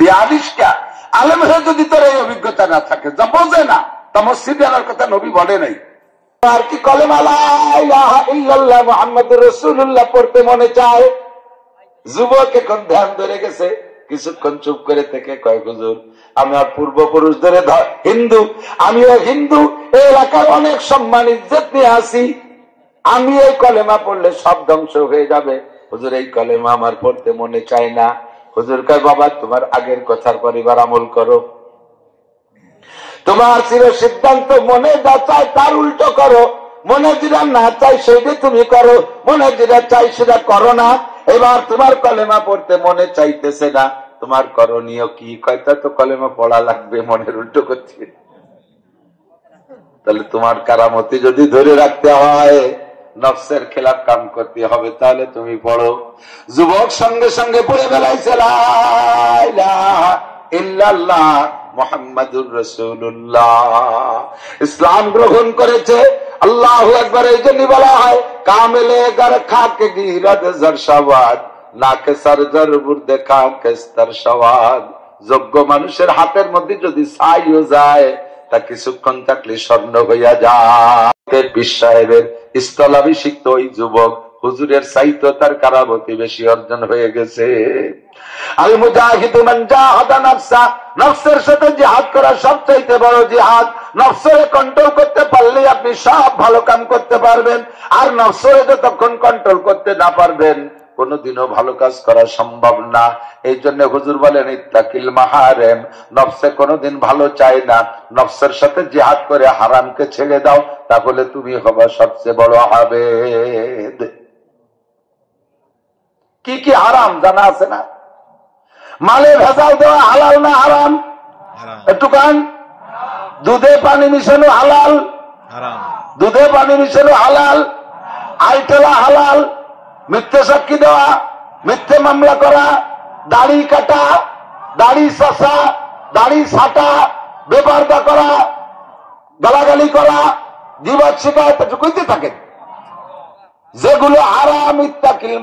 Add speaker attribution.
Speaker 1: এই হাদিসটা আলেম হয়ে যদি তোর এই অভিজ্ঞতা না থাকে, যা বোঝে না, তা মসজিদে আনার কথা নবী বলে নাই। আর কি কলেমা লা ইলাহা ইল্লাল্লাহ মুহাম্মাদুর রাসূলুল্লাহ পড়তে মনে চায়। যুবক এখন ধ্যান ধরে গেছে, কিছুক্ষণ চুপ করে থেকে কয়, হুজুর আমার পূর্বপুরুষ ধরে হিন্দু, আমিও হিন্দু, এই এলাকার অনেক সম্মান ইজ্জত নিয়ে আসি, আমি এই কলেমা পড়লে সব ধ্বংস হয়ে যাবে। হুজুর এই কলেমা আমার পড়তে মনে চায় না। হুজুর কয়, বাবা তোমার আগের কথার পরিবার আমল করো, তোমার চির সিদ্ধান্ত মনে যা চায় তার উল্টো করো, মনে যেটা না চাই সেটা তুমি করো, মনে যেটা চাই সেটা করো না। এবার তোমার কলেমা পড়তে মনে চাইতেছে না, তোমার করণীয় কি? কয়টা তো কলেমা পড়া লাগবে, মনের উল্টো করছে। তাহলে তোমার কারামতি যদি ধরে রাখতে হয়, নফসের খেলাফ কাম করতে হবে, তাহলে তুমি পড়ো। যুবক সঙ্গে সঙ্গে পড়ে বেড়াইছে লা ইলাহা ইল্লাল্লাহ মুহাম্মাদুর রাসূলুল্লাহ, ইসলাম গ্রহণ করেছে। আল্লাহু আকবার এই জন্য বলা হয়, কামেলে গর খাকে গিরদ জরশাওয়াদ, নাকে সরজর বুরদে খাকে স্তর সওয়াদ। যোগ্য মানুষের হাতের মধ্যে যদি ছাইও যায়, তা কিছুক্ষণ থাকলে স্বর্ণ হইয়া যায়। পীর সাহেবের স্থলাভিষিক্ত ওই যুবক হুজুরের চাইতে তার কারামতি বেশি অর্জন হয়ে গেছে। আল মুজাহিদু মান জাহাদা নাফসা, নফসের সাথে জিহাদ করা সবচাইতে বড় জিহাদ। নফসের কন্ট্রোল করতে পারলে আপনি সব ভালো কাম করতে পারবেন, আর নফসের যতক্ষণ কন্ট্রোল করতে না পারবেন, কোনদিনও ভালো কাজ করা সম্ভব না। এই জন্য হুজুর বলেন, ইত্তাকিল মাহারেম, নফসে কোনদিন ভালো চায় না, নফসের সাথে জিহাদ করে হারামকে ছেড়ে দাও, তাহলে তুমি হবা সবচেয়ে বড় আবেদ। কি কি হারাম জানা আছে না? মালে ভেজাল দেওয়া হালাল না হারাম? একটু কান। দুধে পানি মিশানো হালাল, দুধে পানি মিশানো হালাল, আইটেলা হালাল, মিথ্যে সাক্ষী দেওয়া, মিথ্যে মামলা করা, দাড়ি কাটা, দাড়ি চাষা, দাড়ি ছাটা, বেপারদা করা, গালাগালি করা, গীবত শিকায়ত কইতে থাকে, যেগুলো হারাম। ইত্তাকিল